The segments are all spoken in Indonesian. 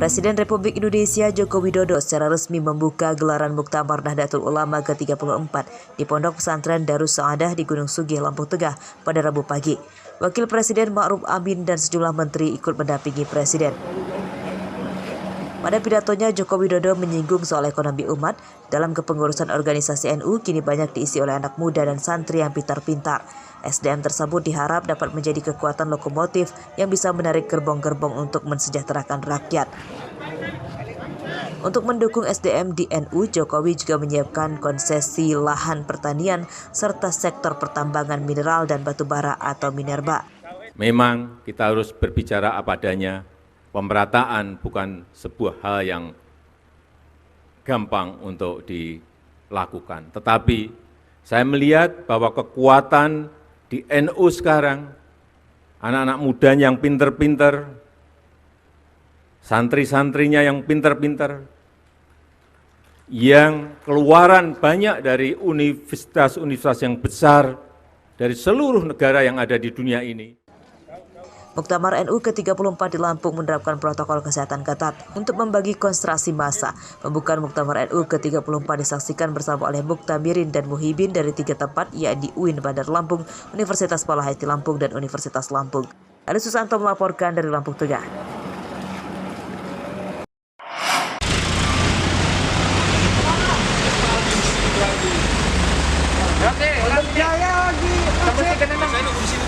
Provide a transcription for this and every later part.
Presiden Republik Indonesia Joko Widodo secara resmi membuka gelaran Muktamar Nahdlatul Ulama ke-34 di Pondok Pesantren Darus Saadah di Gunung Sugih, Lampung Tengah pada Rabu pagi. Wakil Presiden Ma'ruf Amin dan sejumlah menteri ikut mendampingi Presiden. Pada pidatonya, Joko Widodo menyinggung soal ekonomi umat. Dalam kepengurusan organisasi NU kini banyak diisi oleh anak muda dan santri yang pintar-pintar. SDM tersebut diharap dapat menjadi kekuatan lokomotif yang bisa menarik gerbong-gerbong untuk mensejahterakan rakyat. Untuk mendukung SDM di NU, Jokowi juga menyiapkan konsesi lahan pertanian serta sektor pertambangan mineral dan batubara atau minerba. Memang kita harus berbicara apa adanya. Pemerataan bukan sebuah hal yang gampang untuk dilakukan. Tetapi saya melihat bahwa kekuatan di NU sekarang, anak-anak mudanya yang pinter-pinter, santri-santrinya yang pinter-pinter, yang keluaran banyak dari universitas-universitas yang besar dari seluruh negara yang ada di dunia ini. Muktamar NU ke-34 di Lampung menerapkan protokol kesehatan ketat untuk membagi konsentrasi massa. Pembukaan Muktamar NU ke-34 disaksikan bersama oleh Muktamirin dan Muhibin dari 3 tempat, yakni UIN Bandar Lampung, Universitas Palahati Lampung, dan Universitas Lampung. Ali Susanto melaporkan dari Lampung Tengah.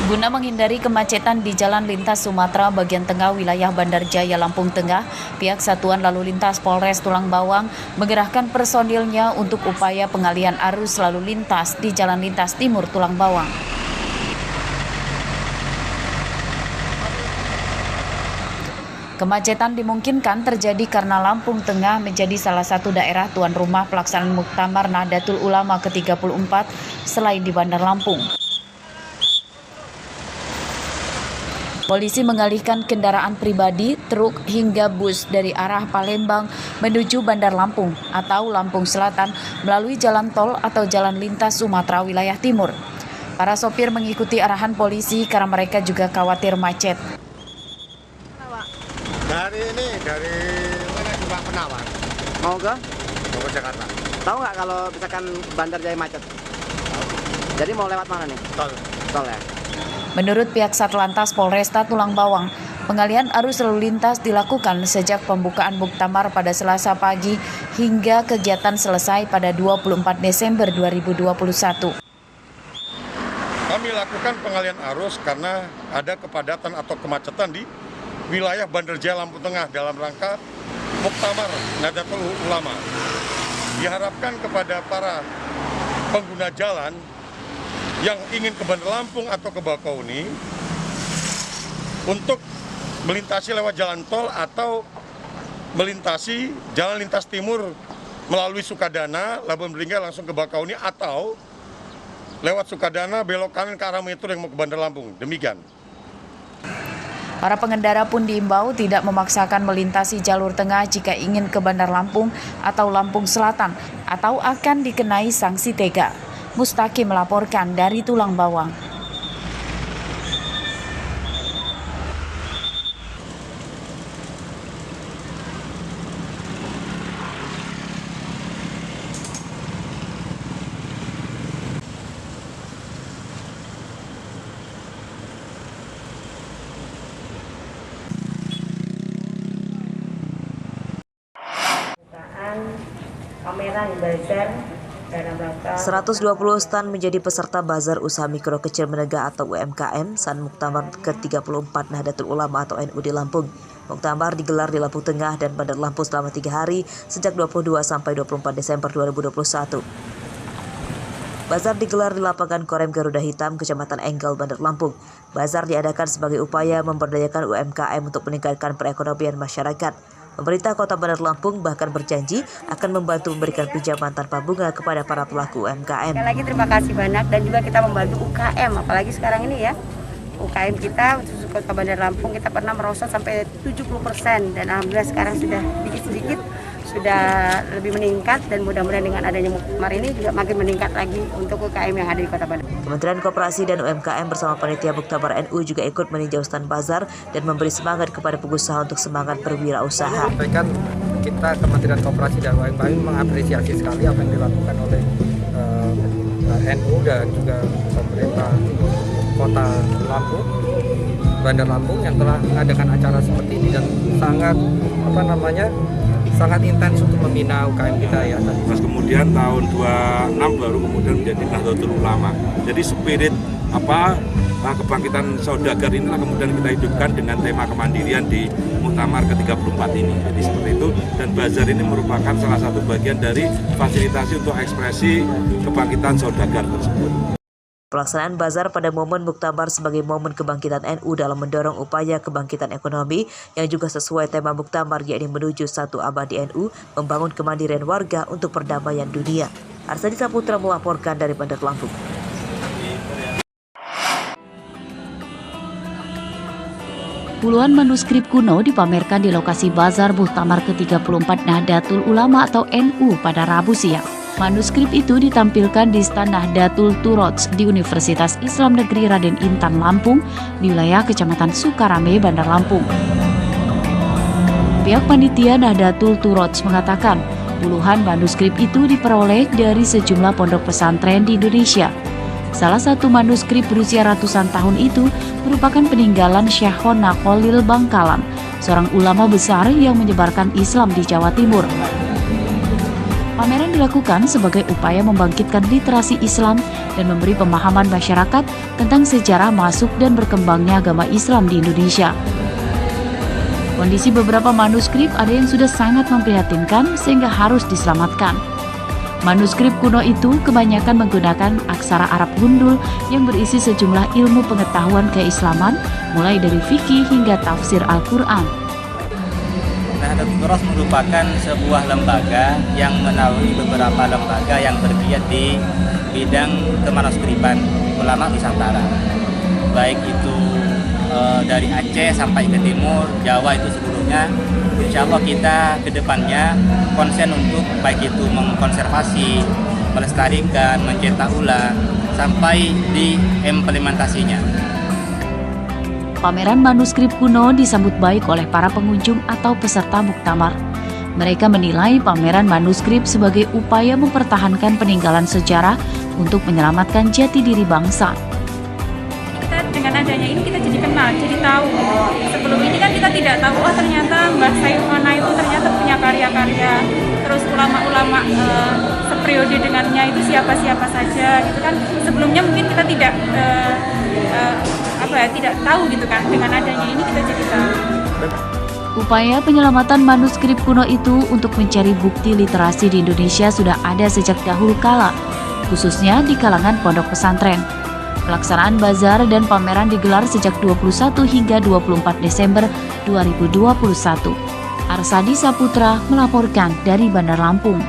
Guna menghindari kemacetan di Jalan Lintas Sumatera bagian tengah wilayah Bandar Jaya, Lampung Tengah, pihak Satuan Lalu Lintas Polres Tulang Bawang mengerahkan personilnya untuk upaya pengalihan arus lalu lintas di Jalan Lintas Timur Tulang Bawang. Kemacetan dimungkinkan terjadi karena Lampung Tengah menjadi salah satu daerah tuan rumah pelaksanaan Muktamar Nahdlatul Ulama ke-34 selain di Bandar Lampung. Polisi mengalihkan kendaraan pribadi, truk hingga bus dari arah Palembang menuju Bandar Lampung atau Lampung Selatan melalui jalan tol atau jalan lintas Sumatera wilayah timur. Para sopir mengikuti arahan polisi karena mereka juga khawatir macet. Dari mana Pak Penawar? Mau ke? Mau ke Jakarta. Tahu nggak kalau misalkan Bandar Jaya macet? Jadi mau lewat mana nih? Tol ya? Menurut pihak Satlantas Polresta Tulang Bawang, pengalihan arus lalu lintas dilakukan sejak pembukaan Muktamar pada Selasa pagi hingga kegiatan selesai pada 24 Desember 2021. Kami lakukan pengalihan arus karena ada kepadatan atau kemacetan di wilayah Bandar Jaya Lampung Tengah dalam rangka Muktamar Nahdlatul Ulama. Diharapkan kepada para pengguna jalan yang ingin ke Bandar Lampung atau ke Bakauni untuk melintasi lewat jalan tol atau melintasi jalan lintas timur melalui Sukadana, Labuan Bajo langsung ke Bakauni atau lewat Sukadana belok kanan ke arah Metro yang mau ke Bandar Lampung. Demikian. Para pengendara pun diimbau tidak memaksakan melintasi jalur tengah jika ingin ke Bandar Lampung atau Lampung Selatan atau akan dikenai sanksi tega. Mustaqim melaporkan dari Tulang Bawang. Pameran bazar 120 stan menjadi peserta bazar usaha mikro kecil menengah atau UMKM saat Muktamar ke-34 Nahdlatul Ulama atau NU di Lampung. Muktamar digelar di Lampung Tengah dan Bandar Lampung selama 3 hari sejak 22 sampai 24 Desember 2021. Bazar digelar di lapangan Korem Garuda Hitam, Kecamatan Enggal, Bandar Lampung. Bazar diadakan sebagai upaya memberdayakan UMKM untuk meningkatkan perekonomian masyarakat. Pemerintah Kota Bandar Lampung bahkan berjanji akan membantu memberikan pinjaman tanpa bunga kepada para pelaku UMKM. Sekali lagi terima kasih banyak dan juga kita membantu UKM, apalagi sekarang ini ya. UKM kita, khusus Kota Bandar Lampung, kita pernah merosot sampai 70% dan alhamdulillah sekarang sudah sedikit-sedikit sudah lebih meningkat dan mudah-mudahan dengan adanya muktamar ini juga makin meningkat lagi untuk UKM yang ada di Kota Bandar. Kementerian Koperasi dan UMKM bersama panitia Muktamar NU juga ikut meninjau stand bazar dan memberi semangat kepada pengusaha untuk semangat berwirausaha. Sampaikan kita Kementerian Koperasi dan UMKM mengapresiasi sekali apa yang dilakukan oleh NU dan juga pemerintah Kota Lampung, Bandar Lampung yang telah mengadakan acara seperti ini dan sangat intens untuk membina UKM kita ya. Terus kemudian tahun 26 baru kemudian menjadi Nahdlatul Ulama. Jadi spirit kebangkitan saudagar inilah kemudian kita hidupkan dengan tema kemandirian di Muktamar ke-34 ini. Jadi seperti itu, dan bazar ini merupakan salah satu bagian dari fasilitasi untuk ekspresi kebangkitan saudagar tersebut. Pelaksanaan bazar pada momen Muktamar sebagai momen kebangkitan NU dalam mendorong upaya kebangkitan ekonomi yang juga sesuai tema Muktamar, yakni menuju satu abadi NU, membangun kemandirian warga untuk perdamaian dunia. Arsadi Saputra melaporkan dari Bandar Lampung. Puluhan manuskrip kuno dipamerkan di lokasi bazar Muktamar ke-34 Nahdlatul Ulama atau NU pada Rabu siang. Manuskrip itu ditampilkan di stand Nahdlatul Turots di Universitas Islam Negeri Raden Intan Lampung di wilayah Kecamatan Sukarame, Bandar Lampung. Pihak panitia Nahdlatul Turots mengatakan puluhan manuskrip itu diperoleh dari sejumlah pondok pesantren di Indonesia. Salah satu manuskrip berusia ratusan tahun itu merupakan peninggalan Syekhona Khalil Bangkalan, seorang ulama besar yang menyebarkan Islam di Jawa Timur. Pameran dilakukan sebagai upaya membangkitkan literasi Islam dan memberi pemahaman masyarakat tentang sejarah masuk dan berkembangnya agama Islam di Indonesia. Kondisi beberapa manuskrip ada yang sudah sangat memprihatinkan sehingga harus diselamatkan. Manuskrip kuno itu kebanyakan menggunakan aksara Arab gundul yang berisi sejumlah ilmu pengetahuan keislaman, mulai dari fikih hingga tafsir Al-Quran. Nahdlatul Turots merupakan sebuah lembaga yang menaungi beberapa lembaga yang bergiat di bidang kemanuskripan ulama Nusantara. Baik itu dari Aceh sampai ke Timur, Jawa itu seluruhnya. Insya Allah kita ke depannya konsen untuk baik itu mengkonservasi, melestarikan, mencetak ulang, sampai di implementasinya. Pameran manuskrip kuno disambut baik oleh para pengunjung atau peserta Muktamar. Mereka menilai pameran manuskrip sebagai upaya mempertahankan peninggalan sejarah untuk menyelamatkan jati diri bangsa. Dengan adanya ini kita jadi kenal, jadi tahu. Sebelum ini kan kita tidak tahu, oh ternyata Mbah Syekhona itu ternyata punya karya-karya. Terus ulama-ulama seperiode dengannya itu siapa-siapa saja gitu kan. Sebelumnya mungkin kita tidak tidak tahu gitu kan. Dengan adanya ini kita jadi tahu. Upaya penyelamatan manuskrip kuno itu untuk mencari bukti literasi di Indonesia sudah ada sejak dahulu kala, khususnya di kalangan pondok pesantren. Pelaksanaan bazar dan pameran digelar sejak 21 hingga 24 Desember 2021. Arsadi Saputra melaporkan dari Bandar Lampung.